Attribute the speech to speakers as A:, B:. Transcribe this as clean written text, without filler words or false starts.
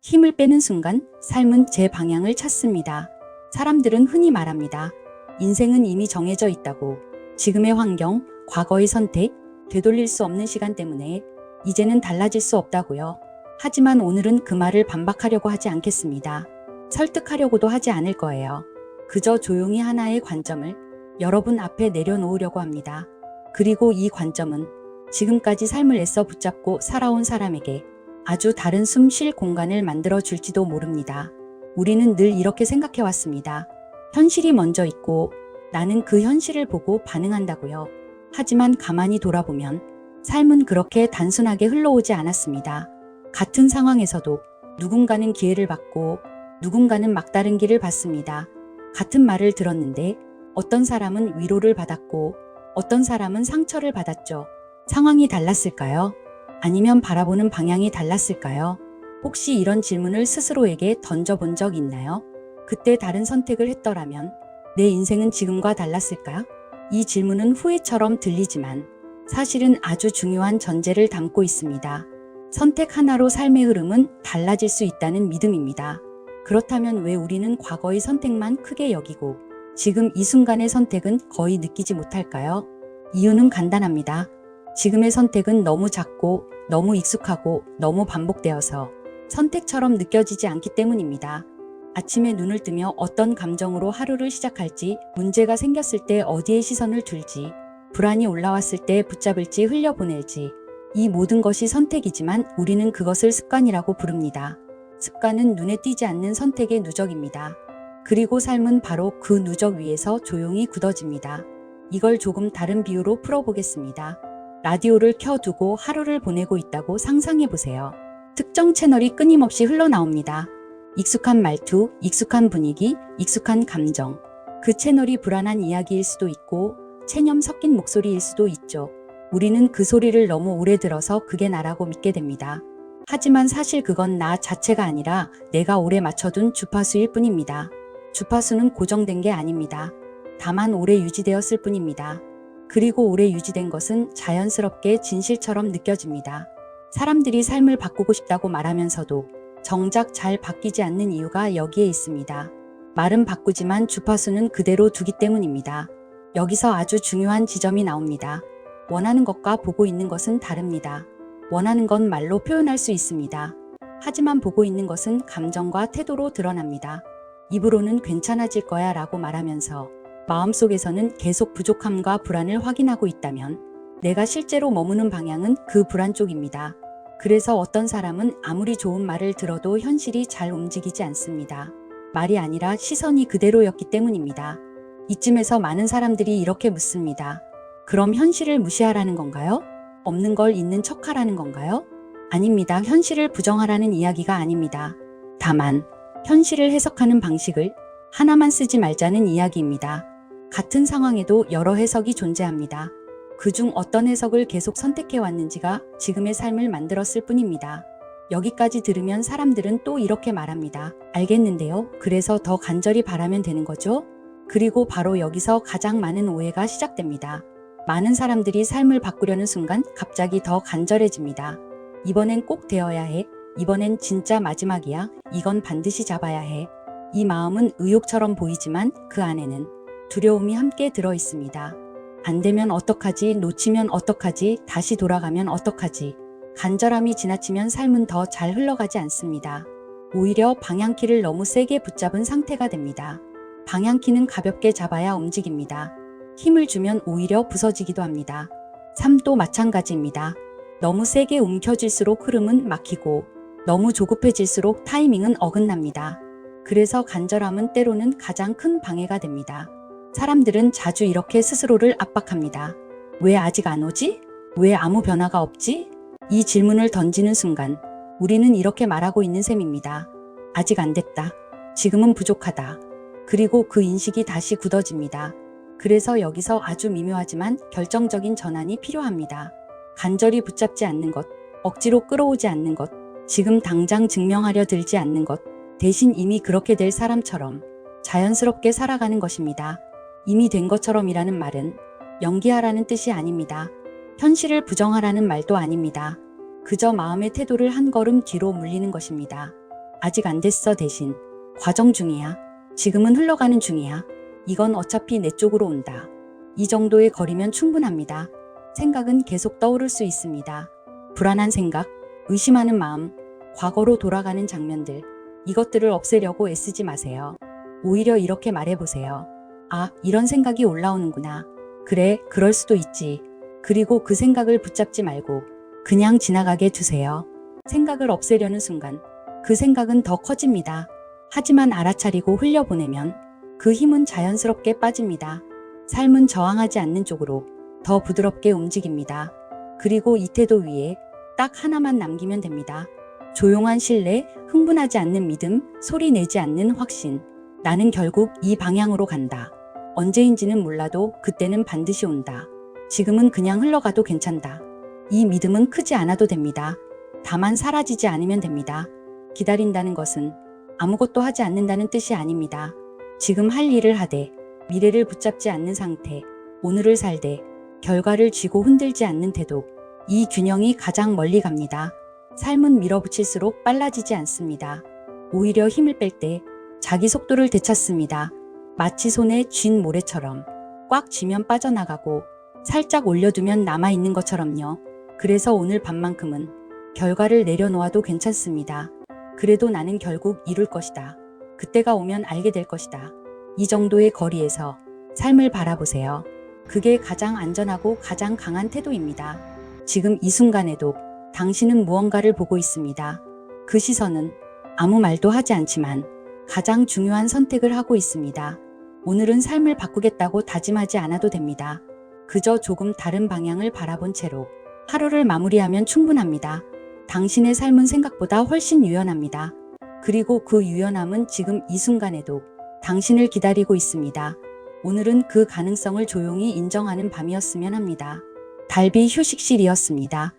A: 힘을 빼는 순간 삶은 제 방향을 찾습니다. 사람들은 흔히 말합니다. 인생은 이미 정해져 있다고. 지금의 환경, 과거의 선택, 되돌릴 수 없는 시간 때문에 이제는 달라질 수 없다고요. 하지만 오늘은 그 말을 반박하려고 하지 않겠습니다. 설득하려고도 하지 않을 거예요. 그저 조용히 하나의 관점을 여러분 앞에 내려놓으려고 합니다. 그리고 이 관점은 지금까지 삶을 애써 붙잡고 살아온 사람에게 아주 다른 숨 쉴 공간을 만들어 줄지도 모릅니다. 우리는 늘 이렇게 생각해 왔습니다. 현실이 먼저 있고 나는 그 현실을 보고 반응한다고요. 하지만 가만히 돌아보면 삶은 그렇게 단순하게 흘러오지 않았습니다. 같은 상황에서도 누군가는 기회를 받고 누군가는 막다른 길을 받습니다. 같은 말을 들었는데 어떤 사람은 위로를 받았고 어떤 사람은 상처를 받았죠. 상황이 달랐을까요? 아니면 바라보는 방향이 달랐을까요? 혹시 이런 질문을 스스로에게 던져본 적 있나요? 그때 다른 선택을 했더라면 내 인생은 지금과 달랐을까? 이 질문은 후회처럼 들리지만 사실은 아주 중요한 전제를 담고 있습니다. 선택 하나로 삶의 흐름은 달라질 수 있다는 믿음입니다. 그렇다면 왜 우리는 과거의 선택만 크게 여기고 지금 이 순간의 선택은 거의 느끼지 못할까요? 이유는 간단합니다. 지금의 선택은 너무 작고 너무 익숙하고 너무 반복되어서 선택처럼 느껴지지 않기 때문입니다. 아침에 눈을 뜨며 어떤 감정으로 하루를 시작할지, 문제가 생겼을 때 어디에 시선을 둘지, 불안이 올라왔을 때 붙잡을지 흘려보낼지, 이 모든 것이 선택이지만 우리는 그것을 습관이라고 부릅니다. 습관은 눈에 띄지 않는 선택의 누적입니다. 그리고 삶은 바로 그 누적 위에서 조용히 굳어집니다. 이걸 조금 다른 비유로 풀어보겠습니다. 라디오를 켜두고 하루를 보내고 있다고 상상해 보세요. 특정 채널이 끊임없이 흘러나옵니다. 익숙한 말투, 익숙한 분위기, 익숙한 감정. 그 채널이 불안한 이야기일 수도 있고 체념 섞인 목소리일 수도 있죠. 우리는 그 소리를 너무 오래 들어서 그게 나라고 믿게 됩니다. 하지만 사실 그건 나 자체가 아니라 내가 오래 맞춰둔 주파수일 뿐입니다. 주파수는 고정된 게 아닙니다. 다만 오래 유지되었을 뿐입니다. 그리고 오래 유지된 것은 자연스럽게 진실처럼 느껴집니다. 사람들이 삶을 바꾸고 싶다고 말하면서도 정작 잘 바뀌지 않는 이유가 여기에 있습니다. 말은 바꾸지만 주파수는 그대로 두기 때문입니다. 여기서 아주 중요한 지점이 나옵니다. 원하는 것과 보고 있는 것은 다릅니다. 원하는 건 말로 표현할 수 있습니다. 하지만 보고 있는 것은 감정과 태도로 드러납니다. 입으로는 괜찮아질 거야 라고 말하면서 마음속에서는 계속 부족함과 불안을 확인하고 있다면 내가 실제로 머무는 방향은 그 불안 쪽입니다. 그래서 어떤 사람은 아무리 좋은 말을 들어도 현실이 잘 움직이지 않습니다. 말이 아니라 시선이 그대로였기 때문입니다. 이쯤에서 많은 사람들이 이렇게 묻습니다. 그럼 현실을 무시하라는 건가요? 없는 걸 있는 척하라는 건가요? 아닙니다. 현실을 부정하라는 이야기가 아닙니다. 다만 현실을 해석하는 방식을 하나만 쓰지 말자는 이야기입니다. 같은 상황에도 여러 해석이 존재합니다. 그중 어떤 해석을 계속 선택해 왔는지가 지금의 삶을 만들었을 뿐입니다. 여기까지 들으면 사람들은 또 이렇게 말합니다. 알겠는데요. 그래서 더 간절히 바라면 되는 거죠? 그리고 바로 여기서 가장 많은 오해가 시작됩니다. 많은 사람들이 삶을 바꾸려는 순간 갑자기 더 간절해집니다. 이번엔 꼭 되어야 해. 이번엔 진짜 마지막이야. 이건 반드시 잡아야 해. 이 마음은 의욕처럼 보이지만 그 안에는 두려움이 함께 들어 있습니다. 안 되면 어떡하지? 놓치면 어떡하지? 다시 돌아가면 어떡하지? 간절함이 지나치면 삶은 더 잘 흘러가지 않습니다. 오히려 방향키를 너무 세게 붙잡은 상태가 됩니다. 방향키는 가볍게 잡아야 움직입니다. 힘을 주면 오히려 부서지기도 합니다. 삶도 마찬가지입니다. 너무 세게 움켜쥘수록 흐름은 막히고 너무 조급해질수록 타이밍은 어긋납니다. 그래서 간절함은 때로는 가장 큰 방해가 됩니다. 사람들은 자주 이렇게 스스로를 압박합니다. 왜 아직 안 오지? 왜 아무 변화가 없지? 이 질문을 던지는 순간 우리는 이렇게 말하고 있는 셈입니다. 아직 안 됐다. 지금은 부족하다. 그리고 그 인식이 다시 굳어집니다. 그래서 여기서 아주 미묘하지만 결정적인 전환이 필요합니다. 간절히 붙잡지 않는 것, 억지로 끌어오지 않는 것, 지금 당장 증명하려 들지 않는 것, 대신 이미 그렇게 될 사람처럼 자연스럽게 살아가는 것입니다. 이미 된 것처럼이라는 말은 연기하라는 뜻이 아닙니다. 현실을 부정하라는 말도 아닙니다. 그저 마음의 태도를 한 걸음 뒤로 물리는 것입니다. 아직 안 됐어 대신 과정 중이야. 지금은 흘러가는 중이야. 이건 어차피 내 쪽으로 온다. 이 정도의 거리면 충분합니다. 생각은 계속 떠오를 수 있습니다. 불안한 생각, 의심하는 마음, 과거로 돌아가는 장면들, 이것들을 없애려고 애쓰지 마세요. 오히려 이렇게 말해보세요. 아, 이런 생각이 올라오는구나. 그래, 그럴 수도 있지. 그리고 그 생각을 붙잡지 말고 그냥 지나가게 두세요. 생각을 없애려는 순간 그 생각은 더 커집니다. 하지만 알아차리고 흘려보내면 그 힘은 자연스럽게 빠집니다. 삶은 저항하지 않는 쪽으로 더 부드럽게 움직입니다. 그리고 이 태도 위에 딱 하나만 남기면 됩니다. 조용한 신뢰, 흥분하지 않는 믿음, 소리 내지 않는 확신. 나는 결국 이 방향으로 간다. 언제인지는 몰라도 그때는 반드시 온다. 지금은 그냥 흘러가도 괜찮다. 이 믿음은 크지 않아도 됩니다. 다만 사라지지 않으면 됩니다. 기다린다는 것은 아무것도 하지 않는다는 뜻이 아닙니다. 지금 할 일을 하되 미래를 붙잡지 않는 상태, 오늘을 살되 결과를 쥐고 흔들지 않는 태도, 이 균형이 가장 멀리 갑니다. 삶은 밀어붙일수록 빨라지지 않습니다. 오히려 힘을 뺄 때 자기 속도를 되찾습니다. 마치 손에 쥔 모래처럼 꽉 쥐면 빠져나가고 살짝 올려두면 남아있는 것처럼요. 그래서 오늘 밤만큼은 결과를 내려놓아도 괜찮습니다. 그래도 나는 결국 이룰 것이다. 그때가 오면 알게 될 것이다. 이 정도의 거리에서 삶을 바라보세요. 그게 가장 안전하고 가장 강한 태도입니다. 지금 이 순간에도 당신은 무언가를 보고 있습니다. 그 시선은 아무 말도 하지 않지만 가장 중요한 선택을 하고 있습니다. 오늘은 삶을 바꾸겠다고 다짐하지 않아도 됩니다. 그저 조금 다른 방향을 바라본 채로 하루를 마무리하면 충분합니다. 당신의 삶은 생각보다 훨씬 유연합니다. 그리고 그 유연함은 지금 이 순간에도 당신을 기다리고 있습니다. 오늘은 그 가능성을 조용히 인정하는 밤이었으면 합니다. 달비 휴식실이었습니다.